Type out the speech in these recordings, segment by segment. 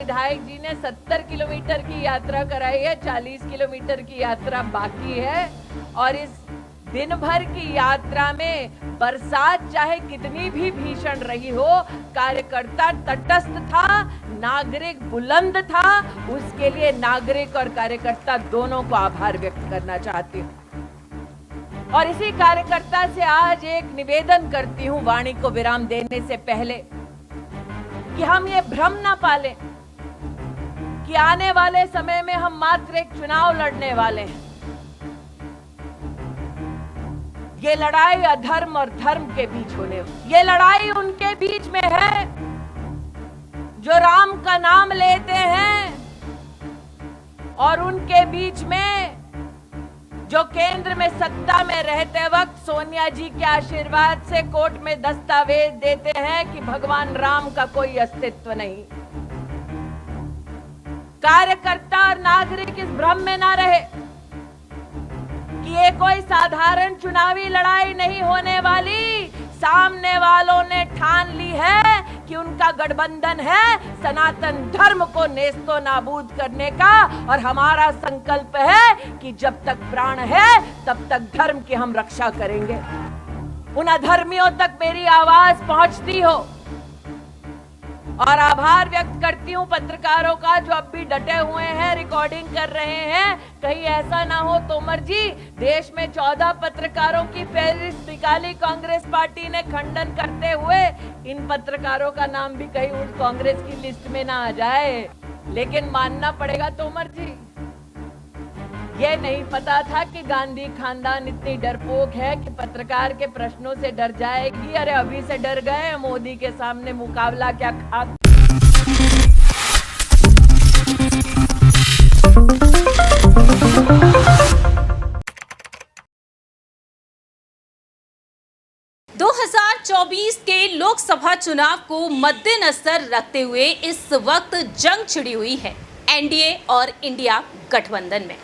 विधायक जी ने 70 किलोमीटर की यात्रा कराई है, 40 किलोमीटर की यात्रा बाकी है। और इस दिन भर की यात्रा में बरसात चाहे कितनी भी भीषण रही हो, कार्यकर्ता तटस्थ था, नागरिक बुलंद था। उसके लिए नागरिक और कार्यकर्ता दोनों को आभार व्यक्त करना चाहती हूँ। और इसी कार्यकर्ता से आज एक निवेदन करती हूँ वाणी को विराम देने से पहले, कि हम ये भ्रम ना पालें कि आने वाले समय में हम मात्र एक चुनाव लड़ने वाले हैं। ये लड़ाई अधर्म और धर्म के बीच होने, ये लड़ाई उनके बीच में है जो राम का नाम लेते हैं, और उनके बीच में जो केंद्र में सत्ता में रहते वक्त सोनिया जी के आशीर्वाद से कोर्ट में दस्तावेज देते हैं कि भगवान राम का कोई अस्तित्व नहीं। कार्यकर्ता और नागरिक इस भ्रम में ना रहे कि ये कोई साधारण चुनावी लड़ाई नहीं होने वाली। सामने वालों ने ठान ली है कि उनका गठबंधन है सनातन धर्म को नेस्तो नाबूद करने का, और हमारा संकल्प है कि जब तक प्राण है तब तक धर्म की हम रक्षा करेंगे। उन अधर्मियों तक मेरी आवाज पहुंचती हो। और आभार व्यक्त करती हूं पत्रकारों का जो अब भी डटे हुए हैं, रिकॉर्डिंग कर रहे हैं। कहीं ऐसा ना हो तोमर जी, देश में 14 पत्रकारों की फहरिस्त निकाली कांग्रेस पार्टी ने खंडन करते हुए, इन पत्रकारों का नाम भी कहीं उस कांग्रेस की लिस्ट में ना आ जाए। लेकिन मानना पड़ेगा तोमर जी, ये नहीं पता था कि गांधी खानदान इतनी डरपोक है कि पत्रकार के प्रश्नों से डर जाएगी। अरे अभी से डर गए, मोदी के सामने मुकाबला क्या खा। के लोकसभा चुनाव को मद्देनजर रखते हुए इस वक्त जंग छिड़ी हुई है एनडीए और इंडिया गठबंधन में।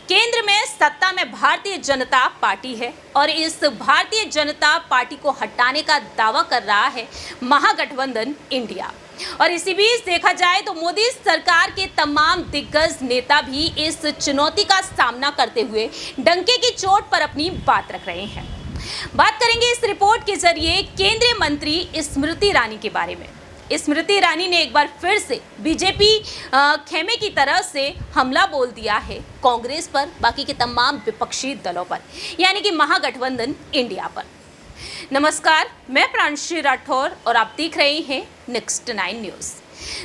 केंद्र में सत्ता में भारतीय जनता पार्टी है और इस भारतीय जनता पार्टी को हटाने का दावा कर रहा है महागठबंधन इंडिया। और इसी बीच देखा जाए तो मोदी सरकार के तमाम दिग्गज नेता भी इस चुनौती का सामना करते हुए डंके की चोट पर अपनी बात रख रहे हैं। बात करेंगे इस रिपोर्ट के जरिए केंद्रीय मंत्री स्मृति ईरानी के बारे में। स्मृति ईरानी ने एक बार फिर से बीजेपी खेमे की तरह से हमला बोल दिया है कांग्रेस पर, बाकी के तमाम विपक्षी दलों पर, यानी कि महागठबंधन इंडिया पर। नमस्कार, मैं प्रांशी राठौर और आप देख रहे हैं नेक्स्ट 9 न्यूज़।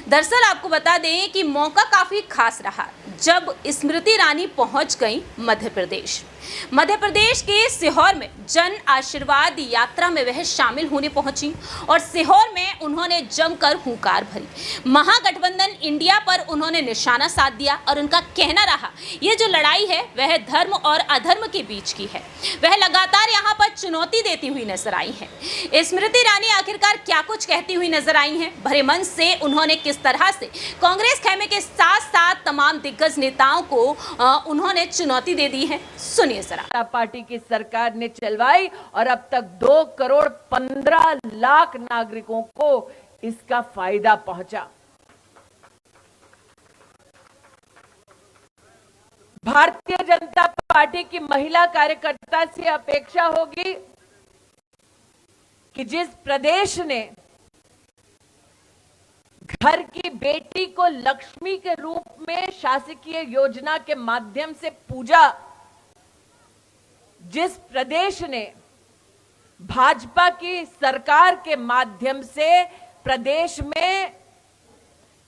दरअसल आपको बता दें कि मौका काफ़ी खास रहा जब स्मृति ईरानी पहुंच गई मध्य प्रदेश के सीहोर में जन आशीर्वाद यात्रा में वह शामिल होने पहुंची और सीहोर में उन्होंने जमकर हुंकार भरी। महागठबंधन इंडिया पर उन्होंने निशाना साध दिया और उनका कहना रहा ये जो लड़ाई है वह धर्म और अधर्म के बीच की है। वह लगातार यहां पर चुनौती देती हुई नजर आई है। स्मृति ईरानी आखिरकार क्या कुछ कहती हुई नजर आई हैं? भरे मन से उन्होंने किस तरह से कांग्रेस खेमे के साथ साथ तमाम दिग्गज नेताओं को उन्होंने चुनौती दे दी है, सुनिए जरा। पार्टी की सरकार ने चलवाई और अब तक 2 करोड़ 15 लाख नागरिकों को इसका फायदा पहुंचा। भारतीय जनता पार्टी की महिला कार्यकर्ता से अपेक्षा होगी कि जिस प्रदेश ने घर की बेटी को लक्ष्मी के रूप में शासकीय योजना के माध्यम से पूजा, जिस प्रदेश ने भाजपा की सरकार के माध्यम से प्रदेश में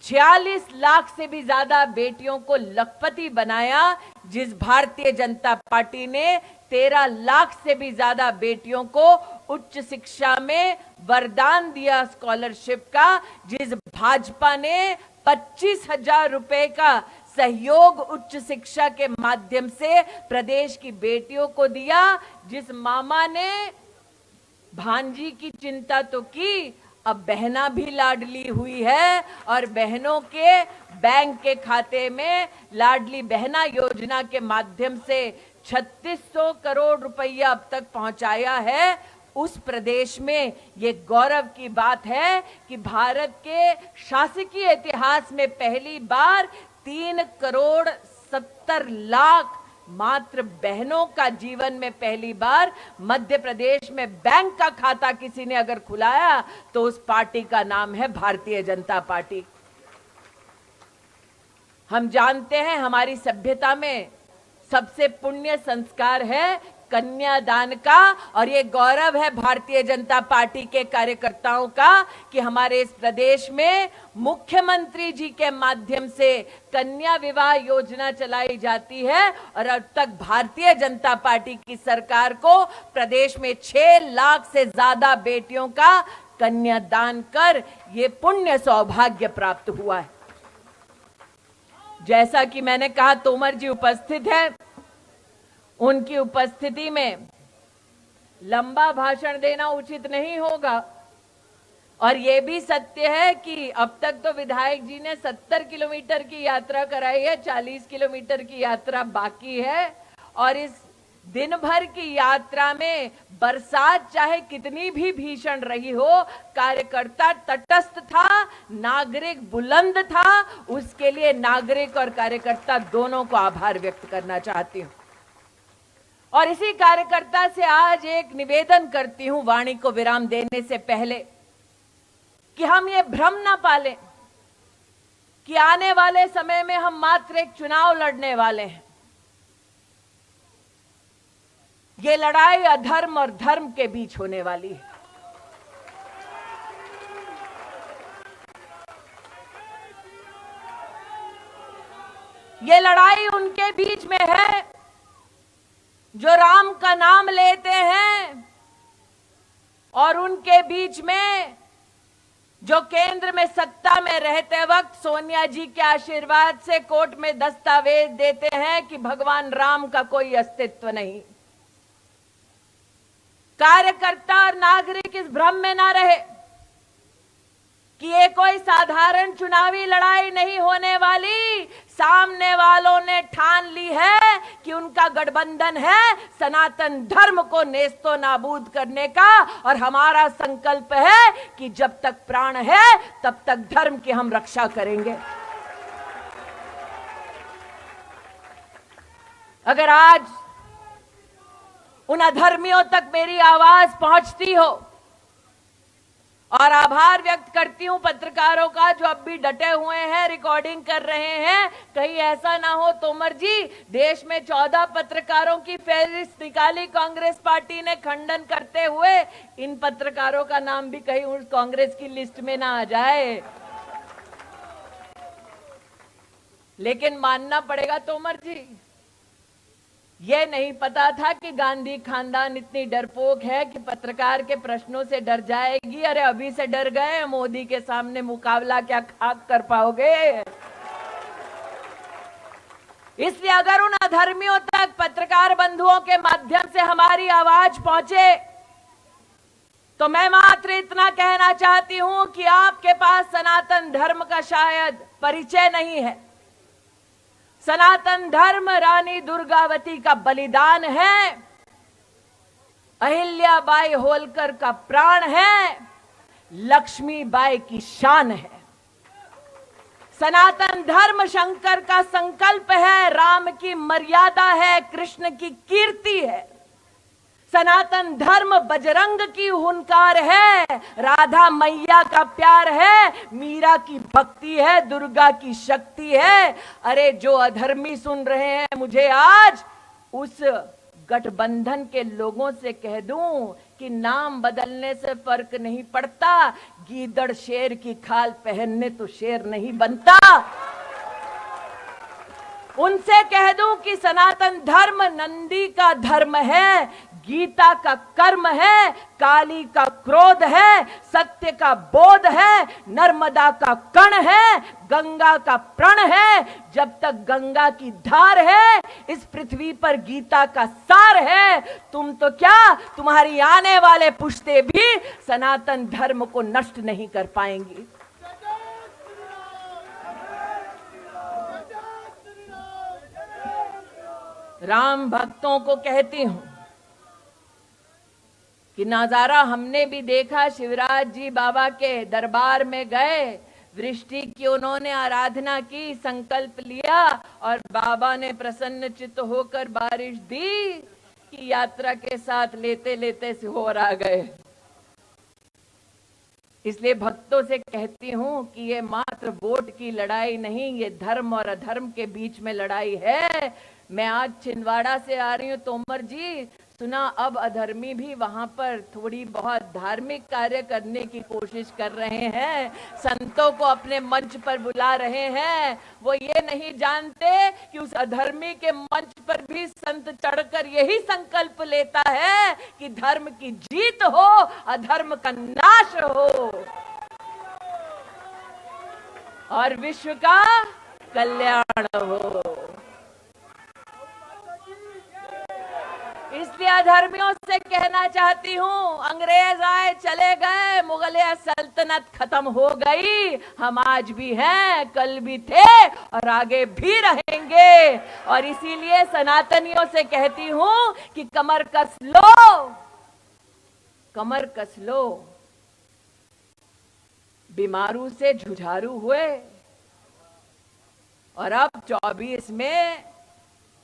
46 लाख से भी ज्यादा बेटियों को लखपति बनाया, जिस भारतीय जनता पार्टी ने 13 लाख से भी ज्यादा बेटियों को उच्च शिक्षा में वरदान दिया स्कॉलरशिप का, जिस भाजपा ने 25,000 रुपए का सहयोग उच्च शिक्षा के माध्यम से प्रदेश की बेटियों को दिया, जिस मामा ने भांजी की चिंता तो की, अब बहना भी लाडली हुई है और बहनों के बैंक के खाते में लाडली बहना योजना के माध्यम से 3600 करोड़ रुपया अब तक पहुंचाया है। उस प्रदेश में ये गौरव की बात है कि भारत के शासकीय इतिहास में पहली बार 3,70,00,000 मात्र बहनों का जीवन में पहली बार मध्य प्रदेश में बैंक का खाता किसी ने अगर खुलाया तो उस पार्टी का नाम है भारतीय जनता पार्टी। हम जानते हैं हमारी सभ्यता में सबसे पुण्य संस्कार है कन्यादान का, और ये गौरव है भारतीय जनता पार्टी के कार्यकर्ताओं का कि हमारे इस प्रदेश में मुख्यमंत्री जी के माध्यम से कन्या विवाह योजना चलाई जाती है और अब तक भारतीय जनता पार्टी की सरकार को प्रदेश में 6 लाख से ज्यादा बेटियों का कन्यादान कर ये पुण्य सौभाग्य प्राप्त हुआ है। जैसा कि मैंने कहा तोमर जी उपस्थित है, उनकी उपस्थिति में लंबा भाषण देना उचित नहीं होगा, और यह भी सत्य है कि अब तक तो विधायक जी ने 70 किलोमीटर की यात्रा कराई है, 40 किलोमीटर की यात्रा बाकी है, और इस दिन भर की यात्रा में बरसात चाहे कितनी भी भीषण रही हो, कार्यकर्ता तटस्थ था, नागरिक बुलंद था। उसके लिए नागरिक और कार्यकर्ता दोनों को आभार व्यक्त करना चाहती हूं। और इसी कार्यकर्ता से आज एक निवेदन करती हूं वाणी को विराम देने से पहले कि हम ये भ्रम ना पालें कि आने वाले समय में हम मात्र एक चुनाव लड़ने वाले हैं। ये लड़ाई अधर्म और धर्म के बीच होने वाली है। ये लड़ाई उनके बीच में है जो राम का नाम लेते हैं, और उनके बीच में जो केंद्र में सत्ता में रहते वक्त सोनिया जी के आशीर्वाद से कोर्ट में दस्तावेज देते हैं कि भगवान राम का कोई अस्तित्व नहीं। कार्यकर्ता और नागरिक इस भ्रम में ना रहे कि ये कोई साधारण चुनावी लड़ाई नहीं होने वाली। सामने वालों ने ठान ली है कि उनका गठबंधन है सनातन धर्म को नेस्तो नाबूद करने का, और हमारा संकल्प है कि जब तक प्राण है तब तक धर्म की हम रक्षा करेंगे। अगर आज उन अधर्मियों तक मेरी आवाज पहुंचती हो, और आभार व्यक्त करती हूं पत्रकारों का जो अब भी डटे हुए हैं, रिकॉर्डिंग कर रहे हैं, कहीं ऐसा ना हो तोमर जी देश में 14 पत्रकारों की फहरिस्त निकाली कांग्रेस पार्टी ने खंडन करते हुए, इन पत्रकारों का नाम भी कहीं उस कांग्रेस की लिस्ट में ना आ जाए। लेकिन मानना पड़ेगा तोमर जी, ये नहीं पता था कि गांधी खानदान इतनी डरपोक है कि पत्रकार के प्रश्नों से डर जाएगी। अरे अभी से डर गए, मोदी के सामने मुकाबला क्या खाक कर पाओगे। इसलिए अगर उन अधर्मियों तक पत्रकार बंधुओं के माध्यम से हमारी आवाज पहुंचे तो मैं मात्र इतना कहना चाहती हूं कि आपके पास सनातन धर्म का शायद परिचय नहीं है। सनातन धर्म रानी दुर्गावती का बलिदान है, अहिल्याबाई होलकर का प्राण है, लक्ष्मीबाई की शान है। सनातन धर्म शंकर का संकल्प है, राम की मर्यादा है, कृष्ण की कीर्ति है। सनातन धर्म बजरंग की हुंकार है, राधा मैया का प्यार है, मीरा की भक्ति है, दुर्गा की शक्ति है। अरे जो अधर्मी सुन रहे हैं, मुझे आज उस गठबंधन के लोगों से कह दूं कि नाम बदलने से फर्क नहीं पड़ता, गीदड़ शेर की खाल पहनने तो शेर नहीं बनता। उनसे कह दूं कि सनातन धर्म नंदी का धर्म है, गीता का कर्म है, काली का क्रोध है, सत्य का बोध है, नर्मदा का कण है, गंगा का प्रण है। जब तक गंगा की धार है इस पृथ्वी पर गीता का सार है। तुम तो क्या, तुम्हारी आने वाले पुश्ते भी सनातन धर्म को नष्ट नहीं कर पाएंगी। राम भक्तों को कहती हूं, कि नजारा हमने भी देखा। शिवराज जी बाबा के दरबार में गए, वृष्टि की उन्होंने आराधना की, संकल्प लिया और बाबा ने प्रसन्न चित्त होकर बारिश दी कि यात्रा के साथ लेते लेते सिहोर आ गए। इसलिए भक्तों से कहती हूं कि ये मात्र वोट की लड़ाई नहीं, ये धर्म और अधर्म के बीच में लड़ाई है। मैं आज छिंदवाड़ा से आ रही हूं, तोमर जी, सुना अब अधर्मी भी वहां पर थोड़ी बहुत धार्मिक कार्य करने की कोशिश कर रहे हैं, संतों को अपने मंच पर बुला रहे हैं। वो ये नहीं जानते कि उस अधर्मी के मंच पर भी संत चढ़कर यही संकल्प लेता है कि धर्म की जीत हो, अधर्म का नाश हो और विश्व का कल्याण हो। इसलिए अधर्मियों से कहना चाहती हूं, अंग्रेज आए चले गए, मुगलिया सल्तनत खत्म हो गई, हम आज भी हैं, कल भी थे और आगे भी रहेंगे। और इसीलिए सनातनियों से कहती हूं कि कमर कस लो, कमर कस लो। बीमारू से जुझारू हुए और अब 24 में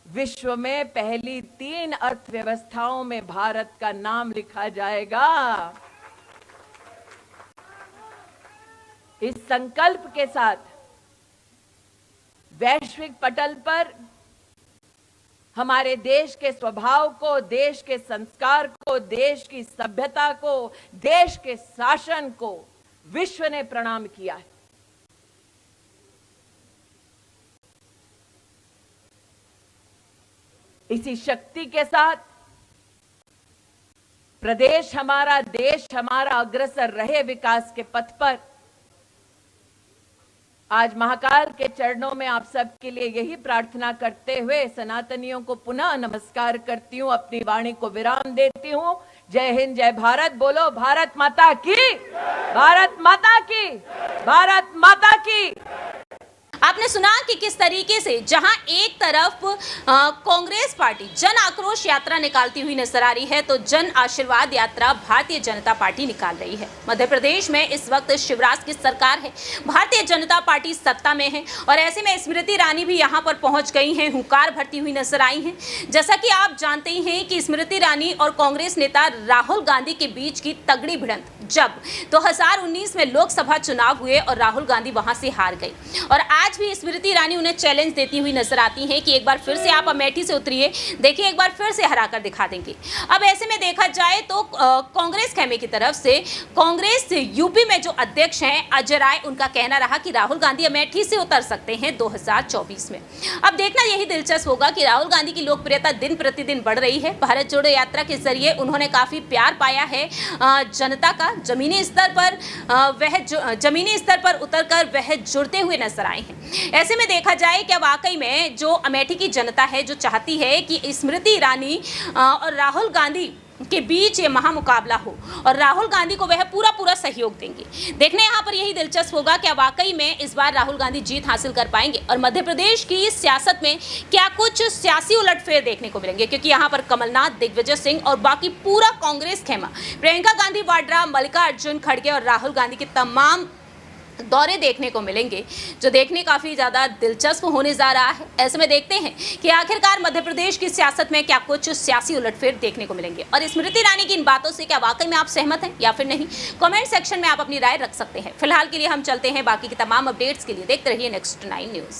विश्व में पहली 3 अर्थव्यवस्थाओं में भारत का नाम लिखा जाएगा। इस संकल्प के साथ वैश्विक पटल पर हमारे देश के स्वभाव को, देश के संस्कार को, देश की सभ्यता को, देश के शासन को विश्व ने प्रणाम किया है। इसी शक्ति के साथ प्रदेश हमारा, देश हमारा अग्रसर रहे विकास के पथ पर। आज महाकाल के चरणों में आप सबके लिए यही प्रार्थना करते हुए सनातनियों को पुनः नमस्कार करती हूं, अपनी वाणी को विराम देती हूं। जय हिंद, जय भारत। बोलो भारत माता की, भारत माता की, भारत माता की। आपने सुना कि किस तरीके से जहां एक तरफ कांग्रेस पार्टी जन आक्रोश यात्रा निकालती हुई नजर आ रही है, तो जन आशीर्वाद यात्रा भारतीय जनता पार्टी निकाल रही है। मध्य प्रदेश में इस वक्त शिवराज की सरकार है, भारतीय जनता पार्टी सत्ता में है और ऐसे में स्मृति ईरानी भी यहां पर पहुंच गई हैं, हुंकार भरती हुई नजर आई हैं। जैसा कि आप जानते ही हैं कि स्मृति ईरानी और कांग्रेस नेता राहुल गांधी के बीच की तगड़ी भिड़ंत जब 2019 में लोकसभा चुनाव हुए और राहुल गांधी वहां से हार गई, और आज भी स्मृति ईरानी उन्हें चैलेंज देती हुई नजर आती हैं कि एक बार फिर से आप अमेठी से उतरिए, देखिए एक बार फिर से हराकर दिखा देंगे। अब ऐसे में देखा जाए तो कांग्रेस खेमे की तरफ से कांग्रेस यूपी में जो अध्यक्ष हैं अजय राय, उनका कहना रहा कि राहुल गांधी अमेठी से उतर सकते हैं 2024 में। अब देखना यही दिलचस्प होगा कि राहुल गांधी की लोकप्रियता दिन प्रतिदिन बढ़ रही है। भारत जोड़ो यात्रा के जरिए उन्होंने काफी प्यार पाया है जनता का। जमीनी स्तर पर उतरकर वह जुड़ते हुए नजर आए हैं। ऐसे में देखा जाए क्या वाकई में जो अमेठी की जनता है, जो चाहती है कि स्मृति ईरानी और राहुल गांधी के बीच ये महामुकाबला हो और राहुल गांधी को वह पूरा सहयोग देंगे। देखने यहाँ पर यही दिलचस्प होगा क्या वाकई में इस बार राहुल गांधी जीत हासिल कर पाएंगे और मध्य प्रदेश की सियासत में क्या कुछ सियासी उलटफेर देखने को मिलेंगे, क्योंकि यहाँ पर कमलनाथ, दिग्विजय सिंह और बाकी पूरा कांग्रेस खेमा, प्रियंका गांधी वाड्रा, मल्लिकार्जुन खड़गे और राहुल गांधी के तमाम दौरे देखने को मिलेंगे, जो देखने काफी ज्यादा दिलचस्प होने जा रहा है। ऐसे में देखते हैं कि आखिरकार मध्य प्रदेश की सियासत में क्या कुछ सियासी उलटफेर देखने को मिलेंगे और स्मृति ईरानी की इन बातों से क्या वाकई में आप सहमत हैं या फिर नहीं। कमेंट सेक्शन में आप अपनी राय रख सकते हैं। फिलहाल के लिए हम चलते हैं, बाकी की तमाम अपडेट्स के लिए देखते रहिए नेक्स्ट 9 न्यूज।